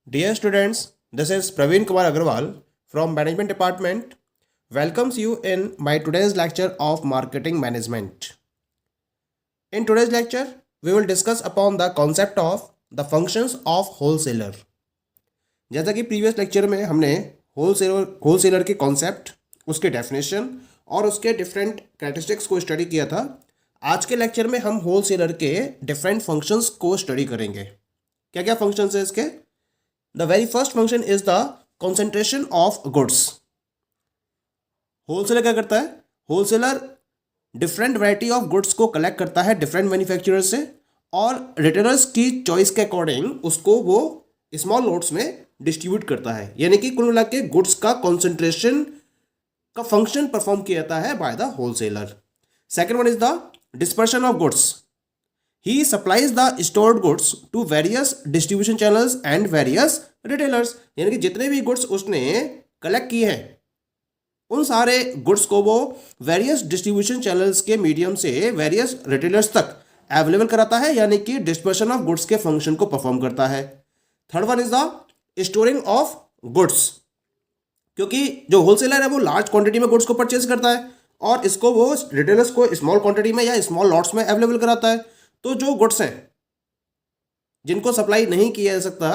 Dear students, this is Praveen Kumar Agarwal from Management Department. Welcomes you in my today's lecture of Marketing Management. In today's lecture, we will discuss upon the concept of the functions of wholesaler. जैसा कि previous lecture में हमने wholesaler के concept, उसके definition और उसके different characteristics को study किया था, आज के लेक्चर में हम होलसेलर के डिफरेंट फंक्शंस को स्टडी करेंगे. क्या क्या फंक्शंस है इसके? The very first function is the concentration of goods. Wholesaler क्या करता है? Wholesaler different variety of goods को कलेक्ट करता है डिफरेंट मैन्युफैक्चरर्स से और रिटेलर्स की चॉइस के अकॉर्डिंग उसको वो स्मॉल लॉट्स में डिस्ट्रीब्यूट करता है. यानी कि कुल मिला के गुड्स का कॉन्सेंट्रेशन का फंक्शन परफॉर्म किया जाता है by the wholesaler. Second one is the dispersion of goods. He supplies the stored goods to various distribution channels and various retailers. यानी कि जितने भी गुड्स उसने कलेक्ट किए हैं उन सारे गुड्स को वो वेरियस डिस्ट्रीब्यूशन चैनल्स के मीडियम से वेरियस रिटेलर्स तक अवेलेबल कराता है, यानी कि डिस्पर्शन ऑफ गुड्स के फंक्शन को परफॉर्म करता है. Third one is the storing of goods. क्योंकि जो होलसेलर है वो लार्ज क्वांटिटी में गुड्स को परचेज करता है और इसको वो रिटेलर्स को स्मॉल क्वांटिटी में या स्मॉल लॉट्स में अवेलेबल कराता है. तो जो गुड्स हैं जिनको सप्लाई नहीं किया जा सकता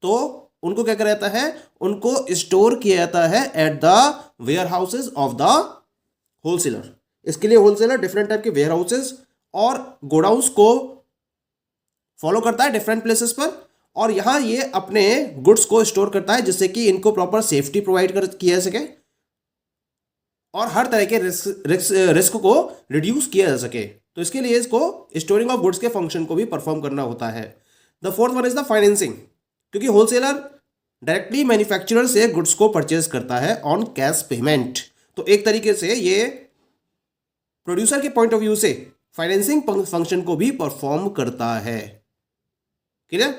तो उनको क्या किया जाता है? उनको स्टोर किया जाता है at the warehouses of the wholesaler. इसके लिए होलसेलर डिफरेंट टाइप के वेयर हाउसेज और गोडाउंस को फॉलो करता है डिफरेंट प्लेसेस पर और यहां ये अपने गुड्स को स्टोर करता है जिससे कि इनको प्रॉपर सेफ्टी प्रोवाइड किया जा सके और हर तरह के रिस्क को रिड्यूस किया जा सके. तो इसके लिए इसको स्टोरिंग ऑफ गुड्स के फंक्शन को भी परफॉर्म करना होता है. The fourth one is the financing. क्योंकि होलसेलर डायरेक्टली मैन्युफैक्चरर से गुड्स को परचेज करता है ऑन कैश पेमेंट. तो एक तरीके से ये प्रोड्यूसर के पॉइंट ऑफ व्यू से फाइनेंसिंग फंक्शन को भी परफॉर्म करता है. Clear?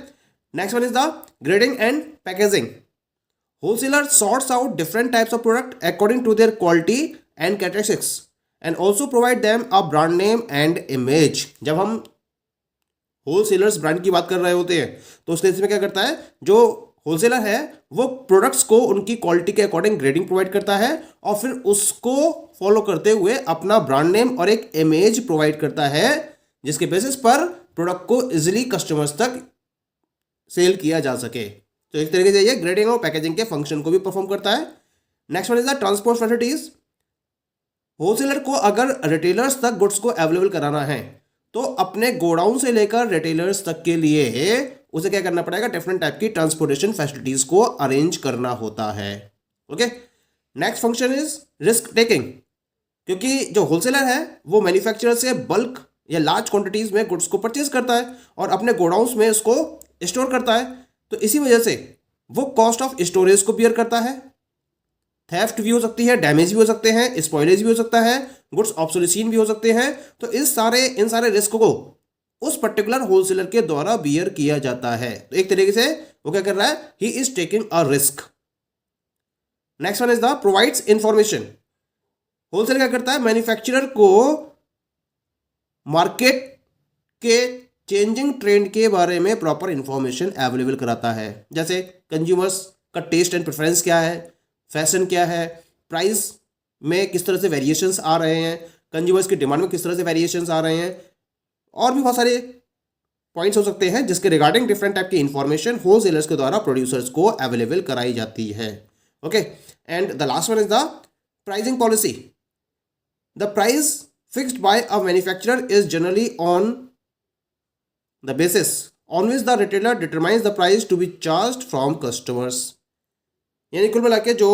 Next one is the grading and packaging. Wholesaler sorts out different types of product according to their quality and characteristics and also provide them a brand name and image. जब हम wholesalers brand की बात कर रहे होते हैं तो उसके इसमें क्या करता है? जो होलसेलर है वो प्रोडक्ट्स को उनकी क्वालिटी के अकॉर्डिंग ग्रेडिंग प्रोवाइड करता है और फिर उसको फॉलो करते हुए अपना ब्रांड नेम और एक इमेज प्रोवाइड करता है जिसके बेसिस पर प्रोडक्ट को इजिली कस्टमर्स तक सेल किया जा सके. तो एक तरीके से ये ग्रेडिंग और पैकेजिंग के फंक्शन को भी परफॉर्म करता है. Next one is the transport facilities. Wholesaler को अगर रिटेलर्स तक गुड्स को अवेलेबल कराना है तो अपने गोडाउन से लेकर रिटेलर्स तक के लिए उसे क्या करना पड़ेगा? डिफरेंट टाइप की ट्रांसपोर्टेशन फैसिलिटीज को अरेंज करना होता है. Okay. Next function is risk taking. क्योंकि जो होलसेलर है वो मैन्युफैक्चरर से बल्क या लार्ज क्वांटिटीज में गुड्स को परचेज करता है और अपने गोडाउंस में उसको स्टोर करता है. तो इसी वजह से वो कॉस्ट ऑफ स्टोरेज को बियर करता है. थेफ्ट भी हो सकती है, डैमेज भी हो सकते हैं, स्पॉइलेज भी हो सकता है, गुड्स ऑब्सोलेशन भी हो सकते हैं. तो इन सारे रिस्क को उस पर्टिकुलर होलसेलर के द्वारा बियर किया जाता है. तो एक तरीके से वो क्या कर रहा है? He is taking a risk. Next one is the provides information. Wholesaler क्या करता है? मैन्युफैक्चरर को मार्केट के चेंजिंग ट्रेंड के बारे में प्रॉपर इंफॉर्मेशन अवेलेबल कराता है. जैसे कंज्यूमर्स का टेस्ट एंड प्रेफरेंस क्या है, फैशन क्या है, प्राइस में किस तरह से वेरिएशंस आ रहे हैं, कंज्यूमर्स की डिमांड में किस तरह से वेरिएशंस आ रहे हैं और भी बहुत सारे पॉइंट्स हो सकते हैं जिसके रिगार्डिंग डिफरेंट टाइप की इंफॉर्मेशन होलसेलर्स के द्वारा प्रोड्यूसर्स को अवेलेबल कराई जाती है. Okay. And the last one is the pricing policy. The price fixed by a manufacturer is generally on the basis on which the retailer determines the price to be charged from customers. यानी कुल मिला के जो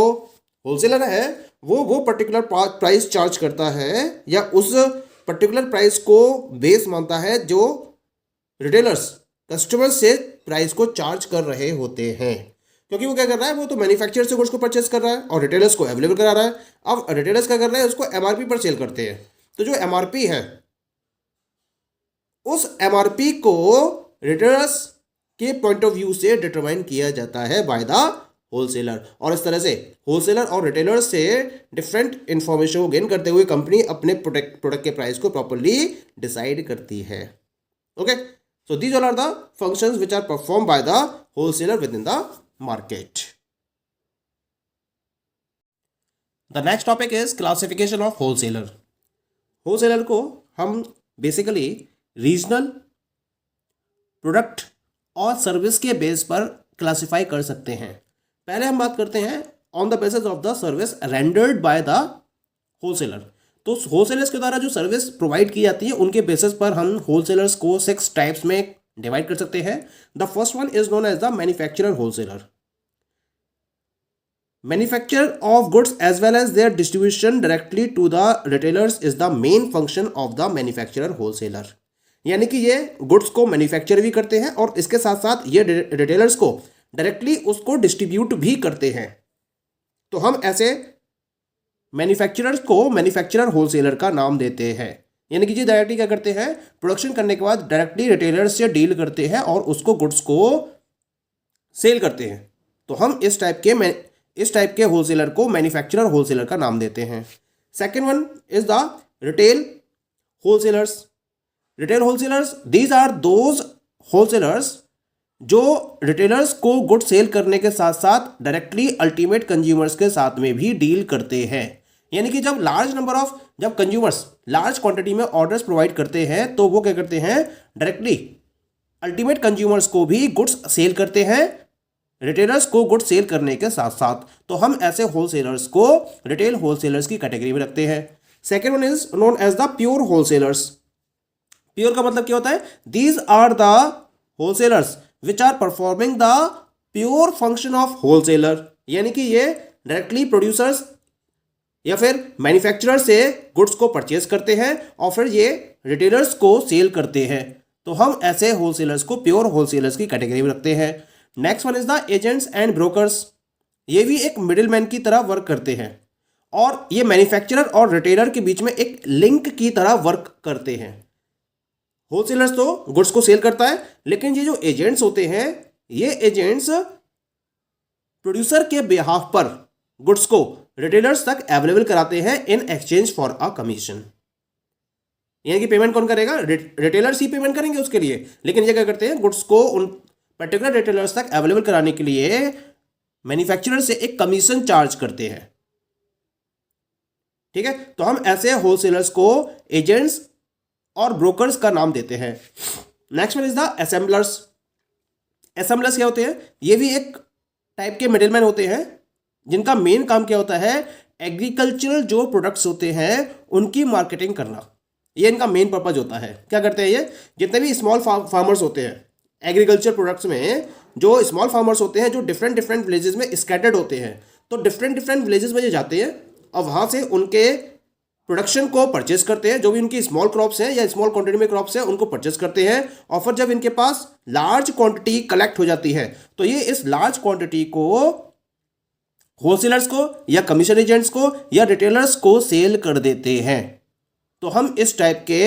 wholesaler है वो particular price charge करता है या उस पर्टिकुलर प्राइस को बेस मानता है जो रिटेलर्स कस्टमर्स से प्राइस को चार्ज कर रहे होते हैं. क्योंकि वो क्या कर रहा है? वो तो मैन्युफैक्चरर से गुड्स को परचेस कर रहा है और रिटेलर्स को अवेलेबल करा रहा है. अब रिटेलर्स क्या कर रहे हैं? उसको एमआरपी पर सेल करते हैं. तो जो एमआरपी है उस एमआरपी को रिटेलर्स के पॉइंट ऑफ व्यू से डिटरमाइन किया जाता है बाय द होलसेलर. और इस तरह से होलसेलर और रिटेलर से डिफरेंट इंफॉर्मेशन को गेन करते हुए कंपनी अपने प्रोडक्ट के प्राइस को प्रॉपरली डिसाइड करती है. Okay. So these all are the functions which are performed by the wholesaler within the market. The next topic is classification of wholesaler. wholesaler को हम बेसिकली रीजनल, प्रोडक्ट और service के base पर classify कर सकते हैं. पहले हम बात करते हैं on the basis of the service rendered by the wholesaler. तो होलसेलर्स के द्वारा जो सर्विस प्रोवाइड की जाती है उनके बेसिस पर हम होलसेलर्स को 6 टाइप्स में डिवाइड कर सकते हैं. The first one is known as the manufacturer wholesaler. Manufacture of goods as well as their distribution directly to the retailers is the main function of the manufacturer wholesaler. यानी कि ये goods को manufacture भी करते हैं और इसके साथ साथ ये रिटेलर्स को डायरेक्टली उसको डिस्ट्रीब्यूट भी करते हैं. तो हम ऐसे मैन्युफैक्चरर्स को मैन्युफैक्चरर होलसेलर का नाम देते हैं. यानी कि ये डायरेक्टली क्या करते हैं, प्रोडक्शन करने के बाद डायरेक्टली रिटेलर्स से डील करते हैं और उसको गुड्स को सेल करते हैं. तो हम इस टाइप के होलसेलर को मैन्युफैक्चरर होलसेलर का नाम देते हैं. Second one is the retail wholesalers. Retail wholesalers, these are those wholesalers जो रिटेलर्स को गुड सेल करने के साथ साथ डायरेक्टली अल्टीमेट कंज्यूमर्स के साथ में भी डील करते हैं. यानी कि जब कंज्यूमर्स लार्ज क्वांटिटी में ऑर्डर्स प्रोवाइड करते हैं तो वो क्या करते हैं, डायरेक्टली अल्टीमेट कंज्यूमर्स को भी गुड्स सेल करते हैं रिटेलर्स को गुड सेल करने के साथ साथ. तो हम ऐसे होलसेलर्स को रिटेल होलसेलर्स की कैटेगरी में रखते हैं. Second one is known as the pure wholesalers. Pure का मतलब क्या होता है, these are the wholesalers which are performing the pure function of wholesaler. यानी कि ये डायरेक्टली प्रोड्यूसर्स या फिर मैन्युफैक्चरर से गुड्स को परचेज करते हैं और फिर ये रिटेलर्स को सेल करते हैं. तो हम ऐसे होलसेलर्स को प्योर होलसेलर्स की कैटेगरी में रखते हैं. Next one is the agents and brokers. ये भी एक मिडिलमैन की तरह वर्क करते हैं और ये मैन्युफैक्चरर और रिटेलर के बीच में एक लिंक की तरह वर्क करते हैं. होलसेलर्स तो गुड्स को सेल करता है, लेकिन ये जो एजेंट्स होते हैं ये एजेंट्स प्रोड्यूसर के बिहाफ पर गुड्स को रिटेलर्स तक अवेलेबल कराते हैं in exchange for a commission. यानी कि पेमेंट कौन करेगा, रिटेलर्स ही पेमेंट करेंगे उसके लिए, लेकिन ये क्या करते हैं, गुड्स को उन पर्टिकुलर रिटेलर्स तक अवेलेबल कराने के लिए मैन्युफैक्चरर से एक कमीशन चार्ज करते हैं. ठीक है, तो हम ऐसे होलसेलर्स को एजेंट्स और ब्रोकर्स का नाम देते हैं. Next one is the assemblers. Assemblers क्या होते हैं, ये भी एक टाइप के मिडिलमैन होते हैं जिनका मेन काम क्या होता है, एग्रीकल्चरल जो प्रोडक्ट्स होते हैं उनकी मार्केटिंग करना. ये इनका मेन पर्पज होता है. क्या करते हैं ये, जितने भी स्मॉल फार्मर्स होते हैं एग्रीकल्चर प्रोडक्ट्स में, जो स्मॉल फार्मर्स होते हैं जो डिफरेंट विलेजेस में स्कैटर्ड होते हैं, तो डिफरेंट विलेजेस में ये जाते हैं और वहाँ से उनके प्रोडक्शन को परचेज करते हैं. जो भी उनकी स्मॉल क्रॉप्स हैं या स्मॉल क्वांटिटी में क्रॉप्स हैं उनको परचेज करते हैं और फिर जब इनके पास लार्ज क्वांटिटी कलेक्ट हो जाती है तो ये इस लार्ज क्वांटिटी को होलसेलर्स को या कमीशन एजेंट्स को या रिटेलर्स को सेल कर देते हैं. तो हम इस टाइप के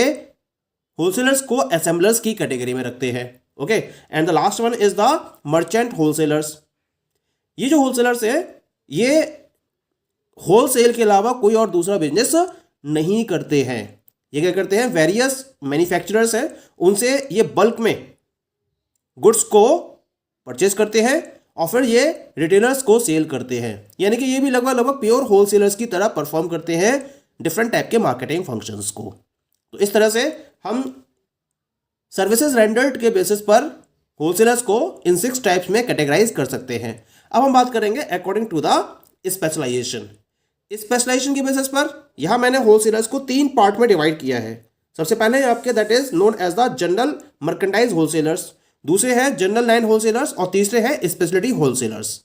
होलसेलर्स को असेंबलर्स की कैटेगरी में रखते हैं. Okay, and the last one is the merchant wholesalers. ये जो होलसेलर्स है ये होलसेल के अलावा कोई और दूसरा बिजनेस नहीं करते हैं. ये क्या करते हैं, वेरियस मैन्युफैक्चरर्स हैं उनसे ये बल्क में गुड्स को परचेज करते हैं और फिर ये रिटेलर्स को सेल करते हैं. यानी कि ये भी लगभग प्योर होलसेलर्स की तरह परफॉर्म करते हैं डिफरेंट टाइप के मार्केटिंग फंक्शंस को. तो इस तरह से हम सर्विसेज रेंडर्ड के बेसिस पर होलसेलर्स को इन 6 टाइप्स में कैटेगराइज कर सकते हैं. अब हम बात करेंगे according to the specialization. Specialization के बेसिस पर यहां मैंने होलसेलर्स को 3 पार्ट में डिवाइड किया है. सबसे पहले आपके that is known as the general merchandise wholesalers, दूसरे हैं जनरल लाइन होलसेलर्स और तीसरे हैं स्पेशलिटी होलसेलर्स.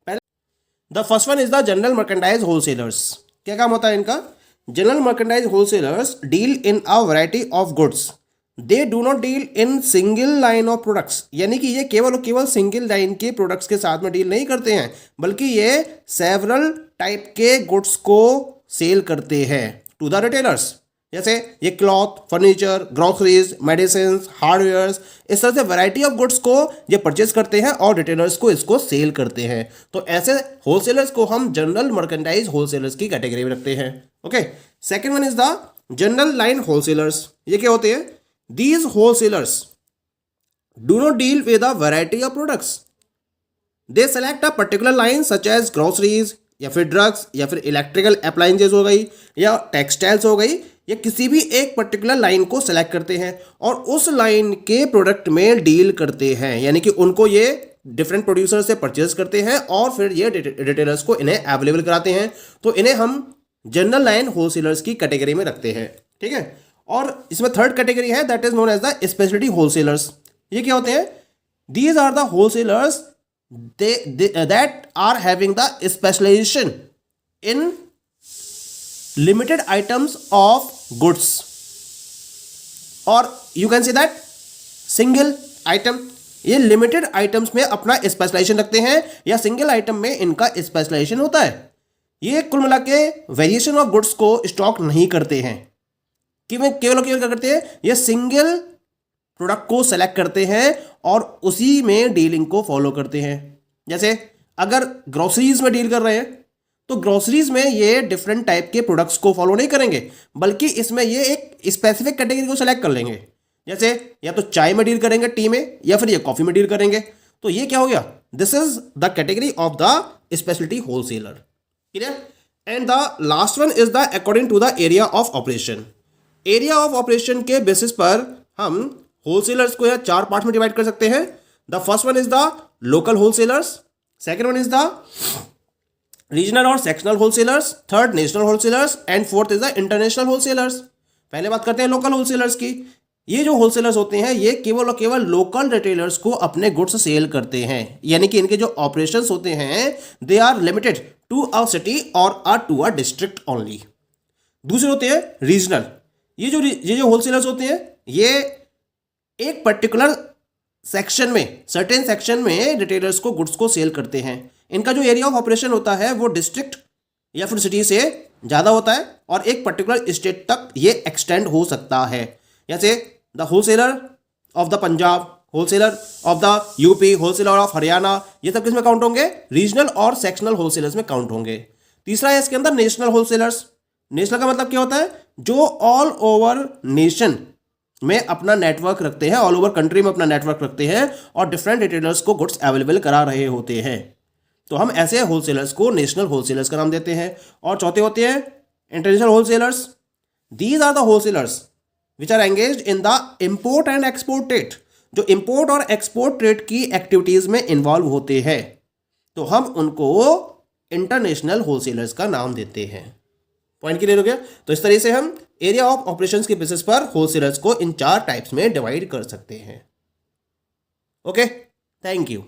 पहले the first one is the general merchandise wholesalers. क्या काम होता है इनका, general merchandise wholesalers deal in a variety of goods. They do not deal in single line of products. यानी कि ये केवल सिंगल लाइन के प्रोडक्ट्स के साथ में डील नहीं करते हैं, बल्कि ये सेवरल टाइप के गुड्स को सेल करते हैं टू द रिटेलर्स. जैसे ये cloth, furniture, groceries, medicine, hardware, इस तरह से वैरायटी ऑफ गुड्स को ये परचेज करते हैं और रिटेलर्स को इसको सेल करते हैं. तो ऐसे होलसेलर्स को हम जनरल मर्केंटाइज होलसेलर्स की कैटेगरी में रखते हैं. Okay, second one is the general line wholesalers. ये क्या होते हैं, These wholesalers do not deal with a variety of products. They select a particular line such as groceries या फिर ड्रग्स या फिर इलेक्ट्रिकल अप्लायंसेज हो गई या टेक्सटाइल्स हो गई, या किसी भी एक पर्टिकुलर लाइन को सेलेक्ट करते हैं और उस लाइन के प्रोडक्ट में डील करते हैं, यानी कि उनको ये डिफरेंट प्रोड्यूसर से परचेज करते हैं और फिर ये रिटेलर्स को इन्हें अवेलेबल कराते हैं। तो इन्हें हम जनरल लाइन होलसेलर्स की कैटेगरी में रखते हैं, ठीक है। और इसमें थर्ड कैटेगरी है that is known as the specialty wholesalers. ये क्या होते हैं? These are the wholesalers that are having the specialization in limited items of goods, or you can say that single item। ये लिमिटेड आइटम्स में अपना specialisation रखते हैं या सिंगल आइटम में इनका स्पेशलाइजेशन होता है। ये कुल मिला के वेरिएशन ऑफ गुड्स को स्टॉक नहीं करते हैं, केवल क्या करते हैं, ये सिंगल प्रोडक्ट को सेलेक्ट करते हैं और उसी में डीलिंग को फॉलो करते हैं। जैसे अगर ग्रोसरीज में डील कर रहे हैं तो ग्रोसरीज में ये डिफरेंट टाइप के प्रोडक्ट्स को फॉलो नहीं करेंगे, बल्कि इसमें ये एक स्पेसिफिक कैटेगरी को सेलेक्ट कर लेंगे। जैसे या तो चाय में डील करेंगे, टी में, या फिर ये कॉफी में डील करेंगे। तो ये क्या हो गया? This is the category of the specialty wholesaler. Clear? And the last one is the according to the area of operation. Area of operation के बेसिस पर हम होलसेलर्स को यहाँ 4 पार्ट में डिवाइड कर सकते हैं। The first one is the local wholesalers, second one is the regional और sectional wholesalers, third national wholesalers and fourth is the international wholesalers. पहले बात करते हैं लोकल होलसेलर्स की। ये जो होलसेलर्स होते हैं ये केवल और केवल लोकल रिटेलर्स को अपने गुड्स सेल करते हैं, यानी कि इनके जो ऑपरेशंस होते हैं they are limited to a city और टू अ डिस्ट्रिक्ट ओनली। दूसरे होते हैं रीजनल। ये जो होलसेलर्स होते हैं ये एक पर्टिकुलर सेक्शन में, सर्टेन सेक्शन में रिटेलर्स को गुड्स को सेल करते हैं। इनका जो एरिया ऑफ ऑपरेशन होता है वो डिस्ट्रिक्ट या फिर सिटी से ज़्यादा होता है और एक पर्टिकुलर स्टेट तक ये एक्सटेंड हो सकता है। जैसे the wholesaler of the Punjab, wholesaler of the UP, wholesaler of Haryana, ये सब किस में काउंट होंगे? रीजनल और सेक्शनल होलसेलर्स में काउंट होंगे। तीसरा है इसके अंदर नेशनल होलसेलर्स। नेशनल का मतलब क्या होता है? जो ऑल ओवर नेशन में अपना नेटवर्क रखते हैं, ऑल ओवर कंट्री में अपना नेटवर्क रखते हैं और डिफरेंट रिटेलर्स को गुड्स अवेलेबल करा रहे होते हैं। तो हम ऐसे होलसेलर्स को नेशनल होलसेलर्स का नाम देते हैं। और चौथे होते हैं international wholesalers. These are the wholesalers which are engaged in the import and export trade, जो इंपोर्ट और एक्सपोर्ट ट्रेड की एक्टिविटीज में इन्वॉल्व होते हैं। तो हम उनको इंटरनेशनल होलसेलर्स का नाम देते हैं। पॉइंट क्लियर हो गया? तो इस तरह से हम एरिया ऑफ ऑपरेशंस के बेसिस पर होलसेलर्स को इन 4 टाइप्स में डिवाइड कर सकते हैं। Okay, thank you.